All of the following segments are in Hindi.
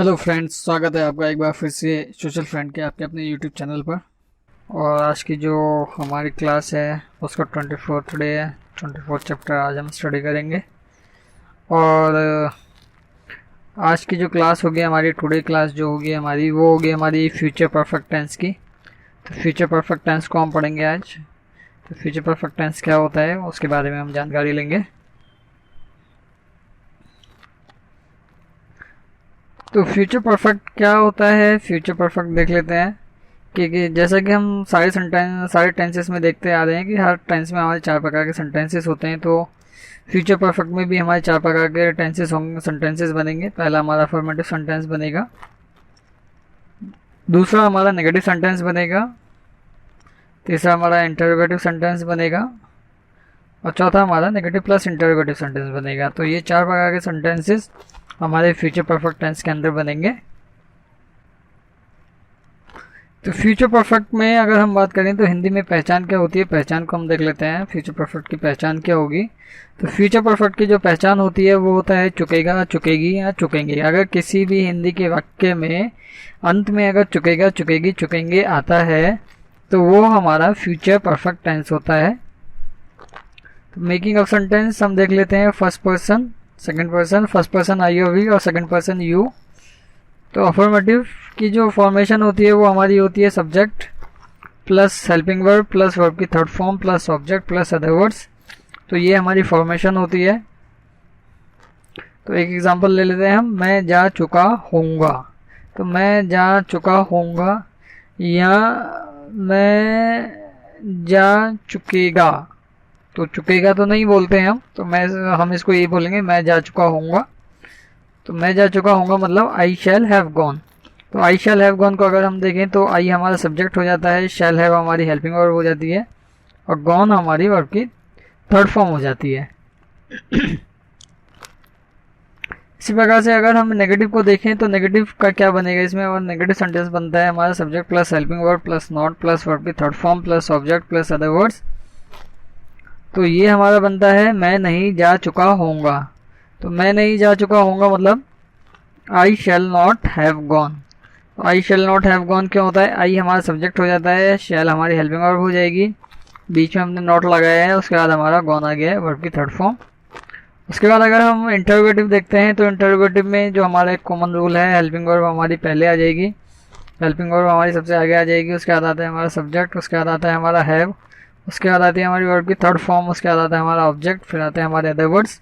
हेलो फ्रेंड्स, स्वागत है आपका एक बार फिर से सोशल फ्रेंड के आपके अपने यूट्यूब चैनल पर। और आज की जो हमारी क्लास है उसका 24th डे है। 24th चैप्टर आज हम स्टडी करेंगे। और आज की जो क्लास होगी हमारी, टुडे क्लास जो होगी हमारी, वो होगी हमारी फ्यूचर परफेक्ट टेंस की। तो फ्यूचर परफेक्ट टेंस को हम पढ़ेंगे आज। तो फ्यूचर परफेक्ट टेंस क्या होता है उसके बारे में हम जानकारी लेंगे। तो फ्यूचर परफेक्ट क्या होता है, फ्यूचर परफेक्ट देख लेते हैं कि जैसा कि हम सारे टेंसेस में देखते आ रहे हैं कि हर टेंस में हमारे 4 प्रकार के सेंटेंसेस होते हैं। तो फ्यूचर परफेक्ट में भी हमारे 4 प्रकार के सेंटेंसेस बनेंगे। पहला हमारा अफर्मेटिव सेंटेंस बनेगा, दूसरा हमारा नेगेटिव सेंटेंस बनेगा, तीसरा हमारा इंटरोगेटिव सेंटेंस बनेगा और चौथा हमारा नेगेटिव प्लस इंटरोगेटिव सेंटेंस बनेगा। तो ये 4 प्रकार के सेंटेंसेस हमारे फ्यूचर परफेक्ट टेंस के अंदर बनेंगे। तो फ्यूचर परफेक्ट में अगर हम बात करें तो हिंदी में पहचान क्या होती है, पहचान को हम देख लेते हैं। फ्यूचर परफेक्ट की पहचान क्या होगी। तो फ्यूचर परफेक्ट की जो पहचान होती है वो होता है चुकेगा, चुकेगी या चुकेंगे। अगर किसी भी हिंदी के वाक्य में अंत में अगर चुकेगा, चुकेगी, चुकेंगे आता है तो वो हमारा फ्यूचर परफेक्ट टेंस होता है। तो मेकिंग ऑफ सेंटेंस हम देख लेते हैं। First person, second person, first person I और वी और सेकंड पर्सन यू। तो अफर्मेटिव की जो फॉर्मेशन होती है वो हमारी होती है subject plus helping verb plus verb की third form plus object plus other words. तो ये हमारी फॉर्मेशन होती है। तो एक एग्जांपल ले लेते हैं हम, मैं जा चुका होऊंगा। तो मैं जा चुका होऊंगा या मैं जा चुकेगा। तो चुकेगा तो नहीं बोलते हैं हम, तो हम इसको ये बोलेंगे मैं जा चुका होऊंगा। तो मैं जा चुका होऊंगा मतलब आई शैल हैव गॉन। तो आई शैल हैव गॉन को अगर हम देखें तो आई हमारा सब्जेक्ट हो जाता है, शैल हैव हमारी हेल्पिंग वर्ब हो जाती है और गॉन हमारी वर्ब की थर्ड फॉर्म हो जाती है। इसी प्रकार से अगर हम नेगेटिव को देखें तो नेगेटिव का क्या बनेगा, इसमें और नेगेटिव सेंटेंस बनता है हमारा subject plus helping verb plus not plus verb की third form plus object plus other words. तो ये हमारा बनता है मैं नहीं जा चुका होऊंगा। तो मैं नहीं जा चुका होऊंगा मतलब आई शैल नॉट हैव गॉन। तो आई शैल नॉट हैव गॉन क्यों होता है, आई हमारा सब्जेक्ट हो जाता है, शैल हमारी हेल्पिंग वर्ब हो जाएगी, बीच में हमने नॉट लगाया है, उसके बाद हमारा गॉन आ गया है वर्ब की थर्ड फॉर्म। उसके बाद अगर हम इंटरोगेटिव देखते हैं तो इंटरोगेटिव में जो हमारा एक कॉमन रूल है, हेल्पिंग वर्ब हमारी पहले आ जाएगी, हेल्पिंग वर्ब हमारी सबसे आगे आ जाएगी, उसके बाद आता है हमारा सब्जेक्ट, उसके बाद आता है हमारा हैव, उसके बाद आती है हमारी वर्ब की थर्ड फॉर्म, उसके बाद आता है हमारा ऑब्जेक्ट, फिर आते हैं हमारे अदर वर्ड्स।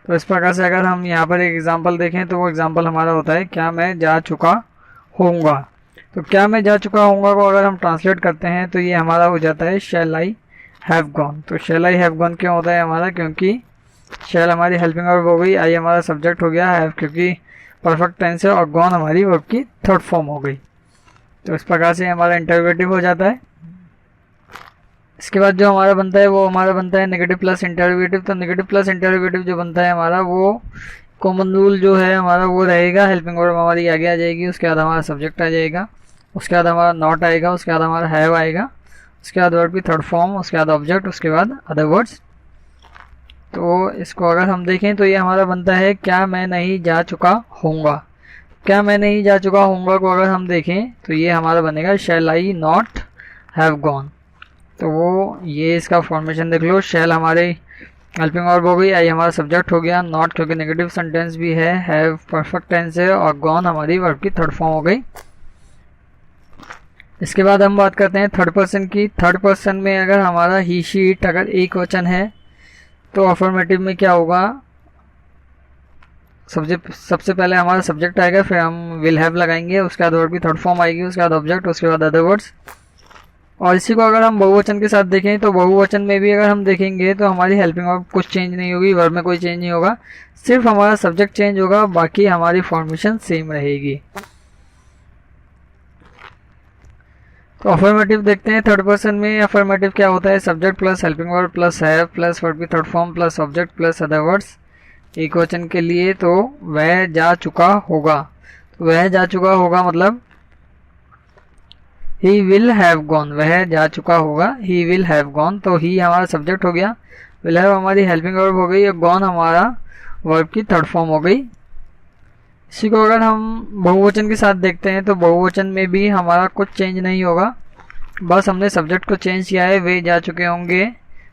तो इस प्रकार से अगर हम यहाँ पर एक एग्जांपल देखें तो वो एग्जांपल हमारा होता है क्या मैं जा चुका होऊंगा। तो क्या मैं जा चुका होऊंगा को अगर हम ट्रांसलेट करते हैं तो ये हमारा हो जाता है शैल आई हैव गॉन। तो शैल आई हैव गॉन क्यों होता है हमारा, क्योंकि शैल हमारी हेल्पिंग वर्ब हो गई, आई हमारा सब्जेक्ट हो गया, हैव क्योंकि परफेक्ट टेंस है और गॉन हमारी वर्ब की थर्ड फॉर्म हो गई। तो इस प्रकार से हमारा इंटरोगेटिव हो जाता है। इसके बाद जो हमारा बनता है वो हमारा बनता है नेगेटिव प्लस इंटरोगेटिव। तो नेगेटिव प्लस इंटरोगेटिव जो बनता है हमारा वो कॉमन रूल जो है हमारा वो रहेगा, हेल्पिंग वर्ब हमारी आगे आ जाएगी, उसके बाद हमारा सब्जेक्ट आ जाएगा, उसके बाद हमारा नॉट आएगा, उसके बाद हमारा हैव आएगा, उसके बाद वर्ब की थर्ड फॉर्म, उसके बाद ऑब्जेक्ट, उसके बाद अदर वर्ड्स। तो इसको अगर हम देखें तो ये हमारा बनता है क्या मैं नहीं जा चुका होऊंगा। क्या मैं नहीं जा चुका होऊंगा को अगर हम देखें तो ये हमारा बनेगा शैल आई नॉट हैव गॉन। तो वो ये इसका फॉर्मेशन देख लो, शैल हमारे हेल्पिंग वर्ब हो गई, आई हमारा सब्जेक्ट हो गया, नॉट क्योंकि नेगेटिव सेंटेंस भी है, हैव परफेक्ट टेंस है और गॉन हमारी वर्ब की थर्ड फॉर्म हो गई। इसके बाद हम बात करते हैं थर्ड पर्सन की। थर्ड पर्सन में अगर हमारा ही शी इट अगर एक वचन है तो अफर्मेटिव में क्या होगा, सबसे पहले हमारा सब्जेक्ट आएगा, फिर हम विल हैव लगाएंगे, उसके बाद वर्ब की थर्ड फॉर्म आएगी, उसके बाद ऑब्जेक्ट, उसके बाद अदर वर्ड्स। और इसी को अगर हम बहुवचन के साथ देखें तो बहुवचन में भी अगर हम देखेंगे तो हमारी हेल्पिंग वर्ब कुछ चेंज नहीं होगी, वर्ब में कोई चेंज नहीं होगा, सिर्फ हमारा सब्जेक्ट चेंज होगा, बाकी हमारी फॉर्मेशन सेम रहेगी। तो अफर्मेटिव देखते हैं थर्ड पर्सन में। अफर्मेटिव क्या होता है, subject plus helping verb plus have plus verb की third form plus object plus other words. एक वचन के लिए तो वह जा चुका होगा। तो वह जा चुका होगा मतलब ही विल हैव गॉन, वह जा चुका होगा, ही विल हैव गॉन। तो ही हमारा सब्जेक्ट हो गया, विल हैव हमारी हेल्पिंग वर्ब हो गई और गॉन हमारा वर्ब की थर्ड फॉर्म हो गई। इसी को अगर हम बहुवचन के साथ देखते हैं तो बहुवचन में भी हमारा कुछ चेंज नहीं होगा, बस हमने सब्जेक्ट को चेंज किया है, वे जा चुके होंगे।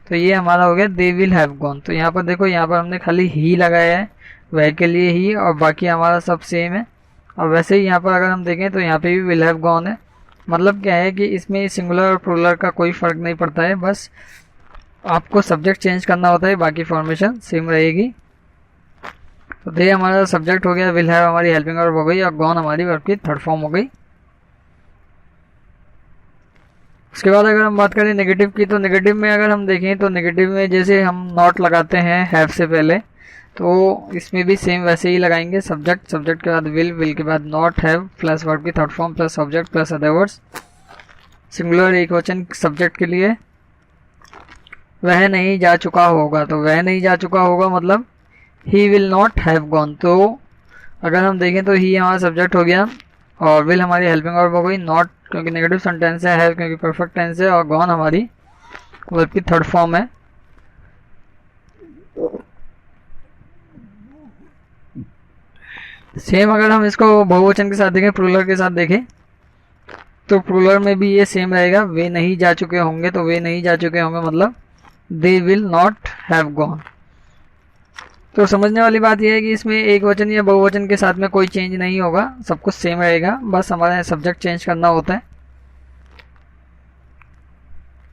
तो ये हमारा हो गया दे विल हैव गॉन। तो यहाँ पर देखो, यहाँ पर हमने खाली ही लगाया है वह के लिए ही, और बाकी हमारा सब सेम है। और वैसे ही यहाँ पर अगर हम देखें तो यहाँ पे भी विल हैव गॉन है। मतलब क्या है कि इसमें सिंगुलर और प्लूरल का कोई फ़र्क नहीं पड़ता है, बस आपको सब्जेक्ट चेंज करना होता है, बाकी फॉर्मेशन सेम रहेगी। तो दे हमारा सब्जेक्ट हो गया, विल हैव हमारी हेल्पिंग वर्ब हो गई, और गॉन हमारी वर्ब की थर्ड फॉर्म हो गई। उसके बाद अगर हम बात करें नेगेटिव की, तो नेगेटिव में अगर हम देखें तो नेगेटिव में जैसे हम नॉट लगाते हैं हैव से पहले, तो इसमें भी सेम वैसे ही लगाएंगे। सब्जेक्ट, सब्जेक्ट के बाद विल के बाद नॉट, हैव प्लस वर्ब की third form plus subject plus other words. Singular एक वचन सब्जेक्ट के लिए वह नहीं जा चुका होगा, तो वह नहीं जा चुका होगा मतलब he will not have gone. तो अगर हम देखें तो ही हमारा सब्जेक्ट हो गया, और विल हमारी हेल्पिंग वर्ब हो गई, नॉट क्योंकि नेगेटिव सेंटेंस है, हैव क्योंकि परफेक्ट टेंस है, और गॉन हमारी वर्ब की थर्ड फॉर्म है। सेम अगर हम इसको बहुवचन के साथ देखें, प्लूरल के साथ देखें, तो प्लूरल में भी ये सेम रहेगा, वे नहीं जा चुके होंगे। तो वे नहीं जा चुके होंगे मतलब they will not have gone. तो समझने वाली बात यह है कि इसमें एक वचन या बहुवचन के साथ में कोई चेंज नहीं होगा, सब कुछ सेम रहेगा, बस हमारा सब्जेक्ट चेंज करना होता है।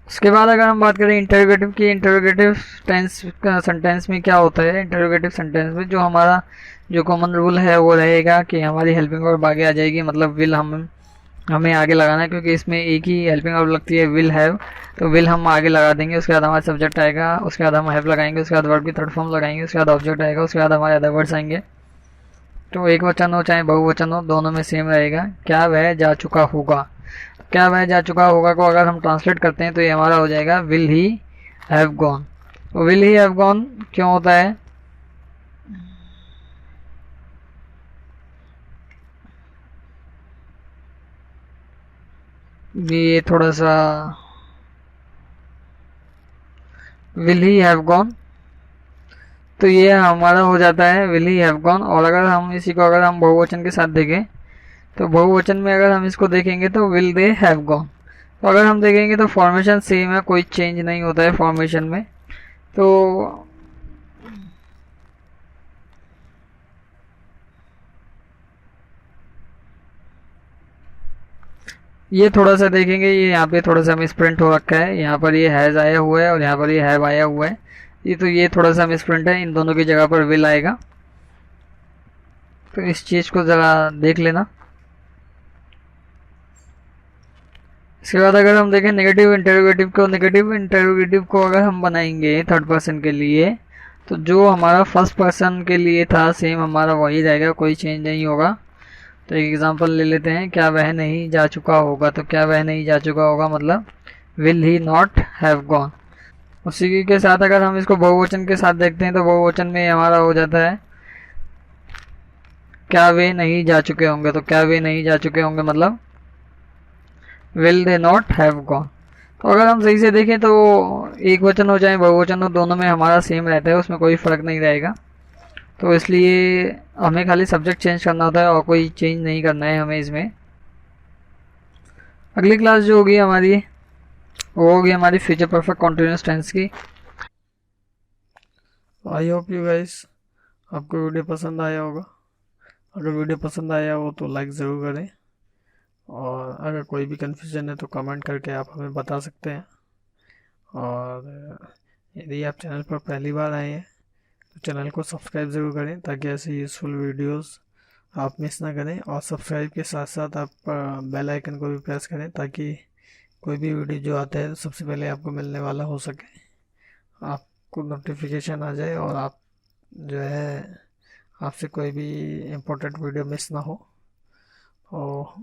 उसके बाद अगर हम बात करें इंटरोगेटिव की, इंटरोगेटिव टेंस सेंटेंस में क्या होता है, इंटरोगेटिव सेंटेंस में जो हमारा जो कॉमन रूल है वो रहेगा कि हमारी हेल्पिंग वर्ब आगे आ जाएगी, मतलब विल हमें आगे लगाना है, क्योंकि इसमें एक ही हेल्पिंग वर्ब लगती है विल हैव, तो विल हम आगे लगा देंगे। उसके बाद हमारा सब्जेक्ट आएगा, उसके बाद हम हैव लगाएंगे, उसके बाद वर्ब की थर्ड फॉर्म लगाएंगे, उसके बाद ऑब्जेक्ट आएगा, उसके बाद हमारे अदर वर्ड्स आएंगे। तो एक वचन हो चाहे बहुवचन हो, दोनों में सेम रहेगा, क्या वह जा चुका होगा। क्या वह जा चुका होगा को अगर हम ट्रांसलेट करते हैं तो ये हमारा हो जाएगा विल ही हैव गॉन। तो विल ही हैव गॉन क्यों होता है, ये थोड़ा सा विल ही हैव गॉन, तो ये हमारा हो जाता है विल ही हैव गॉन। और अगर हम इसी को अगर हम बहुवचन के साथ देखें तो बहुवचन में अगर हम इसको देखेंगे तो विल दे हैव गॉन। तो अगर हम देखेंगे तो फॉर्मेशन सेम है, कोई चेंज नहीं होता है फॉर्मेशन में। तो ये थोड़ा सा देखेंगे, ये यहाँ पे थोड़ा सा मिसप्रिंट हो रखा है, यहाँ पर ये हैज़ आया हुआ है और यहाँ पर ये हैव आया हुआ है, ये थोड़ा सा मिसप्रिंट है, इन दोनों की जगह पर विल आएगा। तो इस चीज़ को ज़रा देख लेना। इसके बाद अगर हम देखें नेगेटिव इंटरोगेटिव को अगर हम बनाएंगे थर्ड पर्सन के लिए, तो जो हमारा फर्स्ट पर्सन के लिए था सेम हमारा वही रहेगा, कोई चेंज नहीं होगा। तो एक एग्जांपल ले लेते हैं, क्या वह नहीं जा चुका होगा। तो क्या वह नहीं जा चुका होगा मतलब will he not have gone. उसी के साथ अगर हम इसको बहुवचन के साथ देखते हैं तो बहुवचन में हमारा हो जाता है क्या वे नहीं जा चुके होंगे। तो क्या वे नहीं जा चुके होंगे मतलब will they not have gone. तो अगर हम सही से देखें तो एक वचन हो चाहे बहुवचन हो, दोनों में हमारा सेम रहता है, उसमें कोई फ़र्क नहीं रहेगा। तो इसलिए हमें खाली सब्जेक्ट चेंज करना होता है और कोई चेंज नहीं करना है हमें इसमें। अगली क्लास जो होगी हमारी वो होगी हमारी फ्यूचर परफेक्ट कॉन्टिन्यूअस टेंस की। आई होप यू गाइस आपको वीडियो पसंद आया होगा। अगर वीडियो पसंद आया हो तो लाइक ज़रूर करें, और अगर कोई भी कन्फ्यूज़न है तो कमेंट करके आप हमें बता सकते हैं। और यदि आप चैनल पर पहली बार आए हैं तो चैनल को सब्सक्राइब ज़रूर करें ताकि ऐसे यूज़फुल वीडियोस आप मिस ना करें। और सब्सक्राइब के साथ साथ आप बेल आइकन को भी प्रेस करें ताकि कोई भी वीडियो जो आता है सबसे पहले आपको मिलने वाला हो सके, आपको नोटिफिकेशन आ जाए और आप जो है आपसे कोई भी इम्पोर्टेंट वीडियो मिस ना हो। और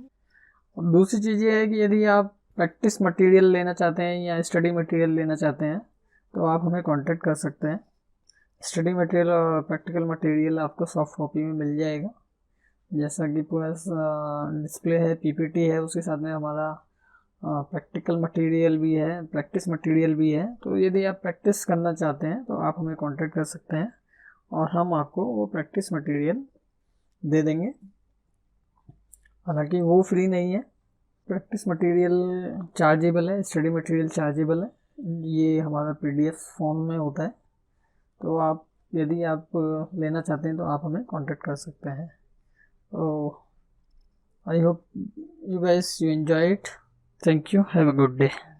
दूसरी चीज़ ये है कि यदि आप प्रैक्टिस मटेरियल लेना चाहते हैं या स्टडी मटेरियल लेना चाहते हैं तो आप हमें कांटेक्ट कर सकते हैं। स्टडी मटेरियल और प्रैक्टिकल मटेरियल आपको सॉफ्ट कॉपी में मिल जाएगा, जैसा कि पूरा डिस्प्ले है, पीपीटी है, उसके साथ में हमारा प्रैक्टिकल मटेरियल भी है, प्रैक्टिस मटेरियल भी है। तो यदि आप प्रैक्टिस करना चाहते हैं तो आप हमें कांटेक्ट कर सकते हैं और हम आपको वो प्रैक्टिस मटेरियल दे देंगे। हालांकि वो फ्री नहीं है, प्रैक्टिस मटेरियल चार्जेबल है, स्टडी मटेरियल चार्जेबल है। ये हमारा पीडीएफ फॉर्म में होता है, तो आप यदि आप लेना चाहते हैं तो आप हमें कांटेक्ट कर सकते हैं। तो I hope you guys you enjoy it. Thank you. Have a good day.